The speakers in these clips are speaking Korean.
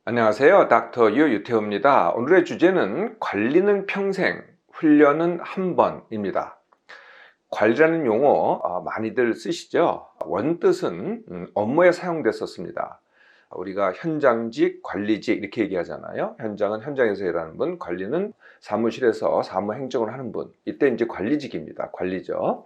안녕하세요. 닥터 유 유태호입니다. 오늘의 주제는 관리는 평생, 훈련은 한 번입니다. 관리라는 용어 많이들 쓰시죠? 원뜻은 업무에 사용됐었습니다. 우리가 현장직, 관리직 이렇게 얘기하잖아요. 현장은 현장에서 일하는 분, 관리는 사무실에서 사무 행정을 하는 분. 이때 이제 관리직입니다. 관리죠.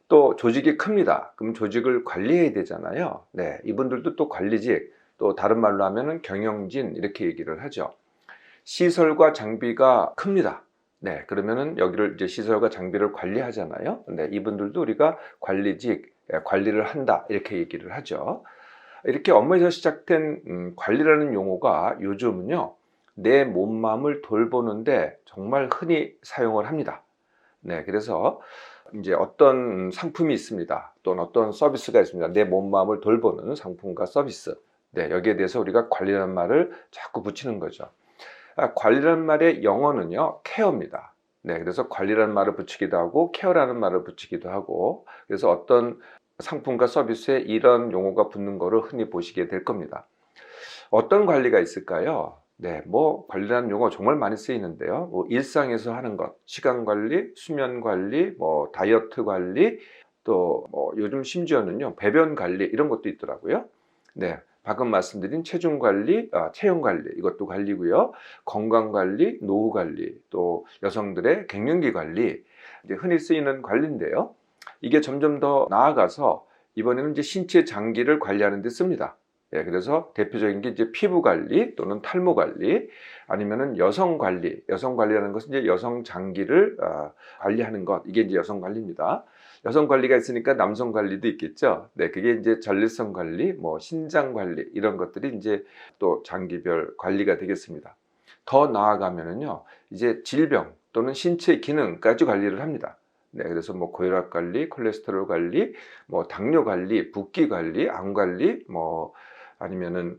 또 조직이 큽니다. 그럼 조직을 관리해야 되잖아요. 네, 이분들도 또 관리직, 또 다른 말로 하면은 경영진 이렇게 얘기를 하죠. 시설과 장비가 큽니다. 네, 그러면은 여기를 이제 시설과 장비를 관리하잖아요. 네, 이분들도 우리가 관리직, 관리를 한다 이렇게 얘기를 하죠. 이렇게 업무에서 시작된 관리라는 용어가 요즘은요, 내 몸, 마음을 돌보는데 정말 흔히 사용을 합니다. 네, 그래서 이제 어떤 상품이 있습니다. 또는 어떤 서비스가 있습니다. 내 몸, 마음을 돌보는 상품과 서비스. 네, 여기에 대해서 우리가 관리라는 말을 자꾸 붙이는 거죠. 관리라는 말의 영어는요, 케어입니다. 네, 그래서 관리라는 말을 붙이기도 하고, 케어라는 말을 붙이기도 하고, 그래서 어떤 상품과 서비스에 이런 용어가 붙는 거를 흔히 보시게 될 겁니다. 어떤 관리가 있을까요? 네, 뭐 관리라는 용어 정말 많이 쓰이는데요. 뭐 일상에서 하는 것, 시간 관리, 수면 관리, 뭐 다이어트 관리, 또 뭐 요즘 심지어는요 배변 관리 이런 것도 있더라고요. 네, 방금 말씀드린 체중 관리, 체형 관리 이것도 관리고요. 건강 관리, 노후 관리, 또 여성들의 갱년기 관리, 이제 흔히 쓰이는 관리인데요. 이게 점점 더 나아가서 이번에는 이제 신체 장기를 관리하는 데 씁니다. 예, 그래서 대표적인 게 이제 피부 관리 또는 탈모 관리, 아니면은 여성 관리. 여성 관리라는 것은 이제 여성 장기를 관리하는 것. 이게 이제 여성 관리입니다. 여성 관리가 있으니까 남성 관리도 있겠죠. 네, 그게 이제 전립선 관리, 뭐 신장 관리 이런 것들이 이제 또 장기별 관리가 되겠습니다. 더 나아가면은요, 이제 질병 또는 신체 기능까지 관리를 합니다. 네, 그래서 뭐 고혈압 관리, 콜레스테롤 관리, 뭐 당뇨 관리, 붓기 관리, 암 관리, 뭐 아니면은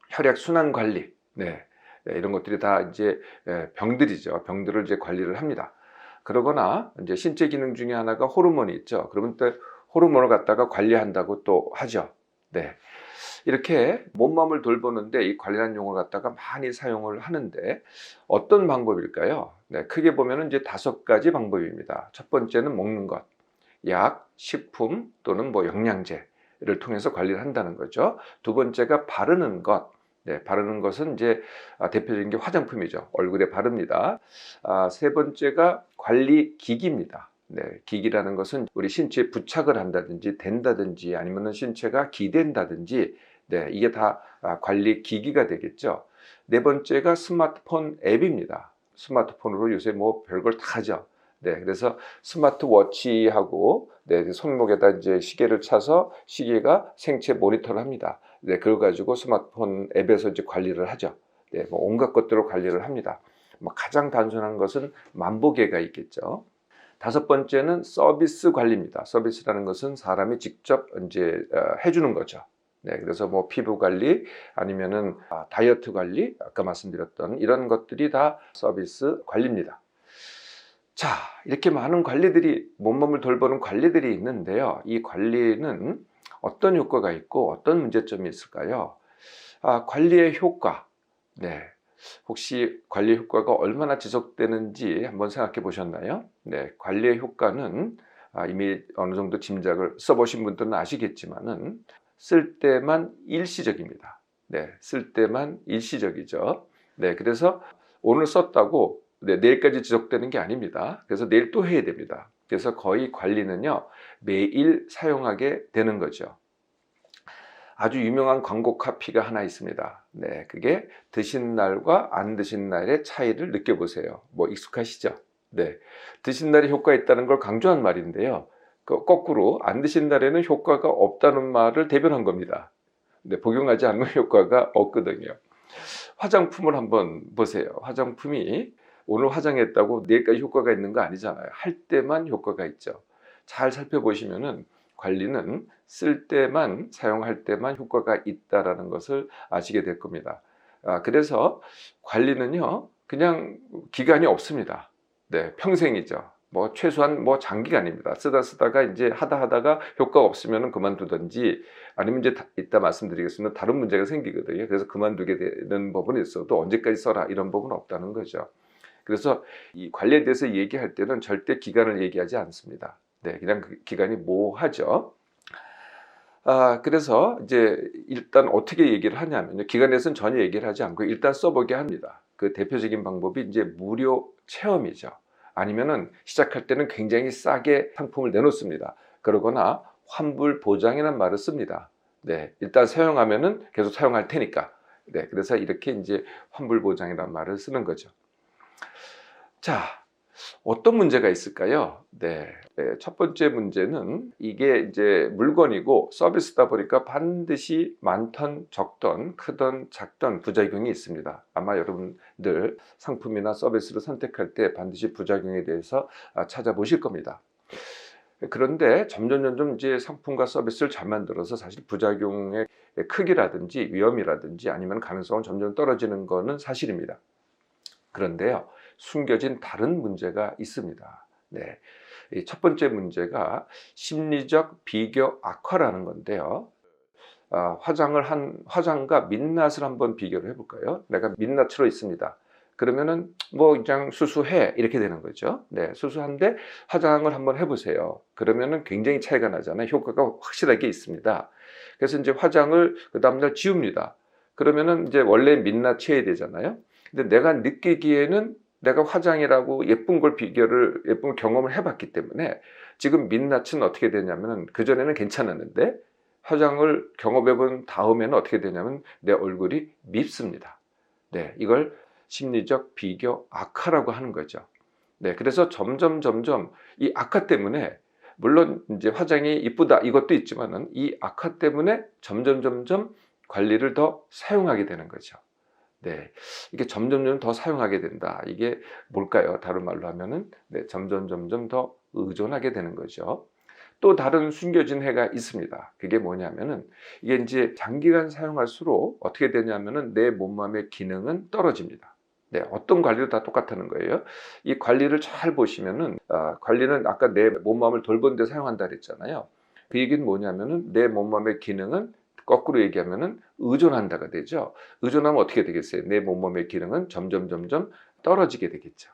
혈액 순환 관리, 네, 이런 것들이 다 이제 병들이죠. 병들을 이제 관리를 합니다. 그러거나 이제 신체 기능 중에 하나가 호르몬이 있죠. 그러면 또 호르몬을 갖다가 관리한다고 또 하죠. 네. 이렇게 몸, 마음을 돌보는데 이 관리라는 용어를 갖다가 많이 사용을 하는데 어떤 방법일까요? 네, 크게 보면은 이제 5가지 방법입니다. 첫 번째는 먹는 것, 약, 식품 또는 뭐 영양제를 통해서 관리를 한다는 거죠. 두 번째가 바르는 것. 네, 바르는 것은 이제 대표적인 게 화장품이죠. 얼굴에 바릅니다. 세 번째가 관리 기기입니다. 네, 기기라는 것은 우리 신체에 부착을 한다든지 된다든지 아니면은 신체가 기댄다든지, 네, 이게 다 관리 기기가 되겠죠. 네 번째가 스마트폰 앱입니다. 스마트폰으로 요새 뭐 별걸 다 하죠. 네, 그래서 스마트워치하고, 네, 손목에다 이제 시계를 차서 시계가 생체 모니터를 합니다. 네, 그걸 가지고 스마트폰 앱에서 이제 관리를 하죠. 네, 뭐 온갖 것들을 관리를 합니다. 뭐 가장 단순한 것은 만보계가 있겠죠. 다섯 번째는 서비스 관리입니다. 서비스라는 것은 사람이 직접 이제 해주는 거죠. 네, 그래서 뭐 피부 관리 아니면은 다이어트 관리, 아까 말씀드렸던 이런 것들이 다 서비스 관리입니다. 자, 이렇게 많은 관리들이, 몸을 돌보는 관리들이 있는데요. 이 관리는 어떤 효과가 있고 어떤 문제점이 있을까요? 관리의 효과. 네. 혹시 관리 효과가 얼마나 지속되는지 한번 생각해 보셨나요? 네. 관리의 효과는 이미 어느 정도 짐작을 써보신 분들은 아시겠지만은 쓸 때만 일시적입니다. 네. 쓸 때만 일시적이죠. 네. 그래서 오늘 썼다고 네, 내일까지 지속되는 게 아닙니다. 그래서 내일 또 해야 됩니다. 그래서 거의 관리는요, 매일 사용하게 되는 거죠. 아주 유명한 광고 카피가 하나 있습니다. 네, 그게 드신 날과 안 드신 날의 차이를 느껴보세요. 뭐 익숙하시죠? 네, 드신 날에 효과 있다는 걸 강조한 말인데요. 거꾸로 안 드신 날에는 효과가 없다는 말을 대변한 겁니다. 네, 복용하지 않는 효과가 없거든요. 화장품을 한번 보세요. 화장품이 오늘 화장했다고 내일까지 효과가 있는 거 아니잖아요. 할 때만 효과가 있죠. 잘 살펴보시면은 관리는 쓸 때만, 사용할 때만 효과가 있다라는 것을 아시게 될 겁니다. 그래서 관리는요, 그냥 기간이 없습니다. 네, 평생이죠. 뭐 최소한 뭐 장기간입니다. 쓰다가 이제 하다가 효과가 없으면 그만두든지, 아니면 이제 이따 말씀드리겠습니다. 다른 문제가 생기거든요. 그래서 그만두게 되는 법은 있어도 언제까지 써라 이런 법은 없다는 거죠. 그래서 이 관리에 대해서 얘기할 때는 절대 기간을 얘기하지 않습니다. 네, 그냥 그 기간이 모호하죠. 그래서 이제 일단 어떻게 얘기를 하냐면요. 기간에서는 전혀 얘기를 하지 않고 일단 써보게 합니다. 그 대표적인 방법이 이제 무료 체험이죠. 아니면은 시작할 때는 굉장히 싸게 상품을 내놓습니다. 그러거나 환불 보장이라는 말을 씁니다. 네, 일단 사용하면은 계속 사용할 테니까. 네, 그래서 이렇게 이제 환불 보장이라는 말을 쓰는 거죠. 자, 어떤 문제가 있을까요? 네, 첫 번째 문제는 이게 이제 물건이고 서비스다 보니까 반드시 많던 적던 크던 작던 부작용이 있습니다. 아마 여러분들 상품이나 서비스를 선택할 때 반드시 부작용에 대해서 찾아보실 겁니다. 그런데 점점 이제 상품과 서비스를 잘 만들어서 사실 부작용의 크기라든지 위험이라든지 아니면 가능성은 점점 떨어지는 것은 사실입니다. 그런데요, 숨겨진 다른 문제가 있습니다. 네, 첫 번째 문제가 심리적 비교 악화라는 건데요. 화장과 민낯을 한번 비교를 해볼까요? 내가 민낯으로 있습니다. 그러면은 뭐 그냥 수수해 이렇게 되는 거죠. 네, 수수한데 화장을 한번 해보세요. 그러면은 굉장히 차이가 나잖아요. 효과가 확실하게 있습니다. 그래서 이제 화장을 그 다음날 지웁니다. 그러면은 이제 원래 민낯이어야 되잖아요. 근데 내가 느끼기에는 내가 화장이라고 예쁜 걸 경험을 해봤기 때문에 지금 민낯은 어떻게 되냐면은 그전에는 괜찮았는데 화장을 경험해 본 다음에는 어떻게 되냐면 내 얼굴이 밉습니다. 네, 이걸 심리적 비교 악화라고 하는 거죠. 네, 그래서 점점 이 악화 때문에, 물론 이제 화장이 이쁘다 이것도 있지만은 이 악화 때문에 점점 관리를 더 사용하게 되는 거죠. 네, 이게 점점 더 사용하게 된다. 이게 뭘까요? 다른 말로 하면은 네, 점점 더 의존하게 되는 거죠. 또 다른 숨겨진 해가 있습니다. 그게 뭐냐면은 이게 이제 장기간 사용할수록 어떻게 되냐면은 내 몸맘의 기능은 떨어집니다. 네, 어떤 관리도 다 똑같다는 거예요. 이 관리를 잘 보시면은 관리는 아까 내 몸맘을 돌보는 데 사용한다 그랬잖아요. 그 얘기는 뭐냐면은 내 몸맘의 기능은 거꾸로 얘기하면은 의존한다가 되죠. 의존하면 어떻게 되겠어요? 내 몸몸의 기능은 점점 떨어지게 되겠죠.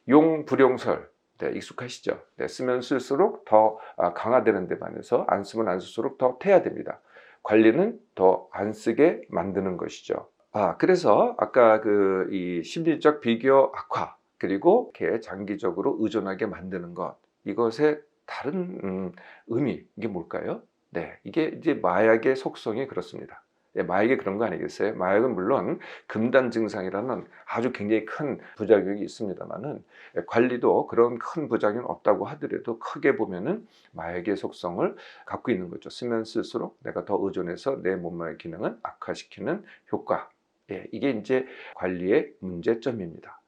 용불용설, 네, 익숙하시죠? 네, 쓰면 쓸수록 더 강화되는 데 반해서 안 쓰면 안 쓸수록 더 퇴화됩니다. 관리는 더 안 쓰게 만드는 것이죠. 그래서 아까 이 심리적 비교 악화, 그리고 이렇게 장기적으로 의존하게 만드는 것, 이것의 다른 의미, 이게 뭘까요? 네, 이게 이제 마약의 속성이 그렇습니다. 예, 마약이 그런 거 아니겠어요? 마약은 물론 금단 증상이라는 아주 굉장히 큰 부작용이 있습니다만은 관리도 그런 큰 부작용이 없다고 하더라도 크게 보면은 마약의 속성을 갖고 있는 거죠. 쓰면 쓸수록 내가 더 의존해서 내 몸의 기능을 악화시키는 효과. 예, 이게 이제 관리의 문제점입니다.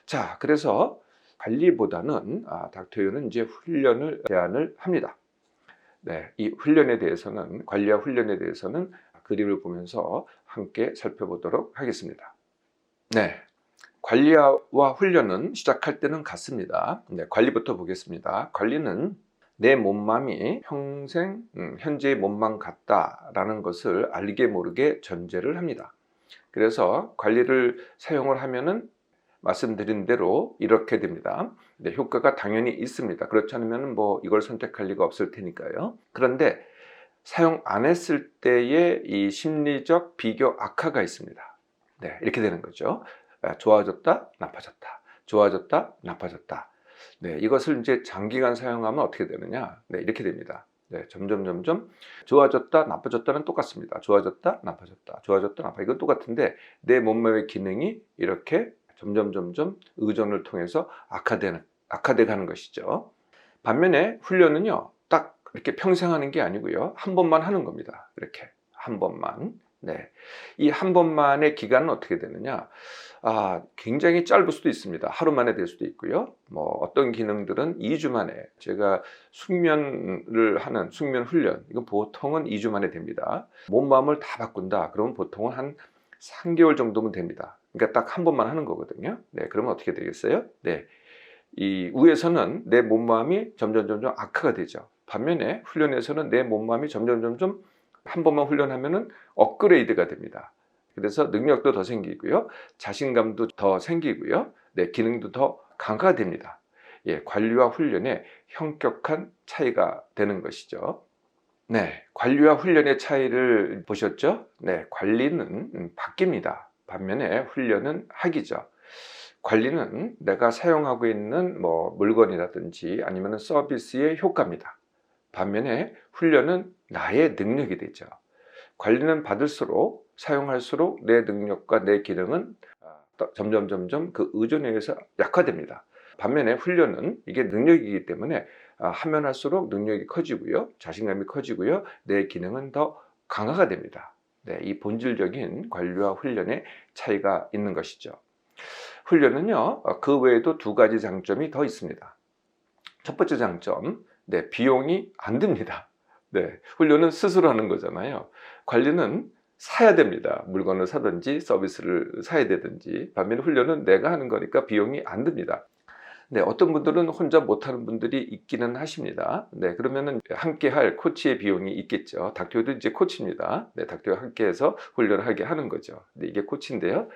자, 그래서 관리보다는 닥터유는 이제 훈련을 제안을 합니다. 네, 이 훈련에 대해서는, 관리와 훈련에 대해서는 그림을 보면서 함께 살펴보도록 하겠습니다. 네, 관리와 훈련은 시작할 때는 같습니다. 네, 관리부터 보겠습니다. 관리는 내 몸맘이 평생 현재의 몸만 같다라는 것을 알게 모르게 전제를 합니다. 그래서 관리를 사용을 하면은 말씀드린 대로 이렇게 됩니다. 네, 효과가 당연히 있습니다. 그렇지 않으면 뭐 이걸 선택할 리가 없을 테니까요. 그런데 사용 안 했을 때의 이 심리적 비교 악화가 있습니다. 네, 이렇게 되는 거죠. 좋아졌다, 나빠졌다. 좋아졌다, 나빠졌다. 네, 이것을 이제 장기간 사용하면 어떻게 되느냐? 네, 이렇게 됩니다. 네, 점점 좋아졌다, 나빠졌다는 똑같습니다. 좋아졌다, 나빠졌다. 좋아졌다, 나빠. 이건 똑같은데 내 몸매의 기능이 이렇게 점점 의존을 통해서 악화돼 가는 것이죠. 반면에 훈련은요, 딱 이렇게 평생 하는 게 아니고요, 한 번만 하는 겁니다. 이렇게 한 번만. 네, 이 한 번만의 기간은 어떻게 되느냐? 굉장히 짧을 수도 있습니다. 하루 만에 될 수도 있고요. 뭐 어떤 기능들은 2주 만에, 제가 숙면을 하는 숙면 훈련, 이건 보통은 2주 만에 됩니다. 몸마음을 다 바꾼다. 그러면 보통은 한 3개월 정도면 됩니다. 그러니까 딱 한 번만 하는 거거든요. 네, 그러면 어떻게 되겠어요? 네, 이 위에서는 내 몸마음이 점점 악화가 되죠. 반면에 훈련에서는 내 몸마음이 점점 한 번만 훈련하면은 업그레이드가 됩니다. 그래서 능력도 더 생기고요, 자신감도 더 생기고요, 내 기능도 더 강화됩니다. 예, 관리와 훈련의 현격한 차이가 되는 것이죠. 네, 관리와 훈련의 차이를 보셨죠? 네, 관리는 바뀝니다. 반면에 훈련은 학이죠. 관리는 내가 사용하고 있는 물건이라든지 아니면 서비스의 효과입니다. 반면에 훈련은 나의 능력이 되죠. 관리는 받을수록, 사용할수록 내 능력과 내 기능은 점점 그 의존에 의해서 약화됩니다. 반면에 훈련은 이게 능력이기 때문에 하면 할수록 능력이 커지고요, 자신감이 커지고요, 내 기능은 더 강화가 됩니다. 네, 이 본질적인 관리와 훈련의 차이가 있는 것이죠. 훈련은요, 그 외에도 두 가지 장점이 더 있습니다. 첫 번째 장점, 네, 비용이 안 듭니다. 네, 훈련은 스스로 하는 거잖아요. 관리는 사야 됩니다. 물건을 사든지 서비스를 사야 되든지. 반면에 훈련은 내가 하는 거니까 비용이 안 듭니다. 네, 어떤 분들은 혼자 못하는 분들이 있기는 하십니다. 네, 그러면은 함께 할 코치의 비용이 있겠죠. 닥터도 이제 코치입니다. 네, 닥터와 함께해서 훈련을 하게 하는 거죠. 네, 이게 코치인데요.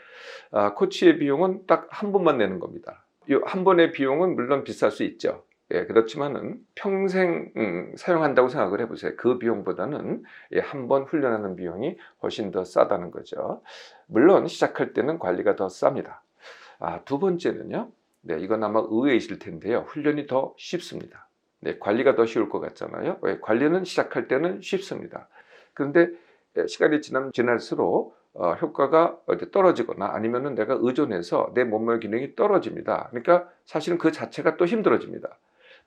코치의 비용은 딱 한 번만 내는 겁니다. 이 한 번의 비용은 물론 비쌀 수 있죠. 예, 그렇지만은 평생 사용한다고 생각을 해보세요. 그 비용보다는 한 번 훈련하는 비용이 훨씬 더 싸다는 거죠. 물론 시작할 때는 관리가 더 쌉니다. 두 번째는요. 네, 이건 아마 의외이실 텐데요. 훈련이 더 쉽습니다. 네, 관리가 더 쉬울 것 같잖아요. 왜? 관리는 시작할 때는 쉽습니다. 그런데 시간이 지날수록 효과가 떨어지거나 아니면은 내가 의존해서 내 몸의 기능이 떨어집니다. 그러니까 사실은 그 자체가 또 힘들어집니다.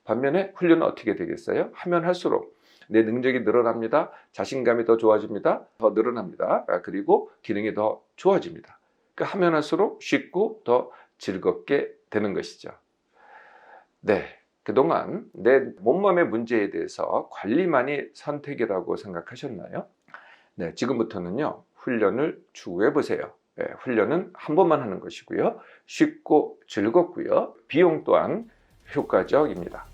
반면에 훈련은 어떻게 되겠어요? 하면 할수록 내 능력이 늘어납니다. 자신감이 더 좋아집니다. 더 늘어납니다. 그리고 기능이 더 좋아집니다. 그러니까 하면 할수록 쉽고 더 즐겁게 되는 것이죠. 네, 그동안 내 몸맘의 문제에 대해서 관리만이 선택이라고 생각하셨나요? 네, 지금부터는요, 훈련을 추구해 보세요. 네, 훈련은 한 번만 하는 것이고요, 쉽고 즐겁고요, 비용 또한 효과적입니다.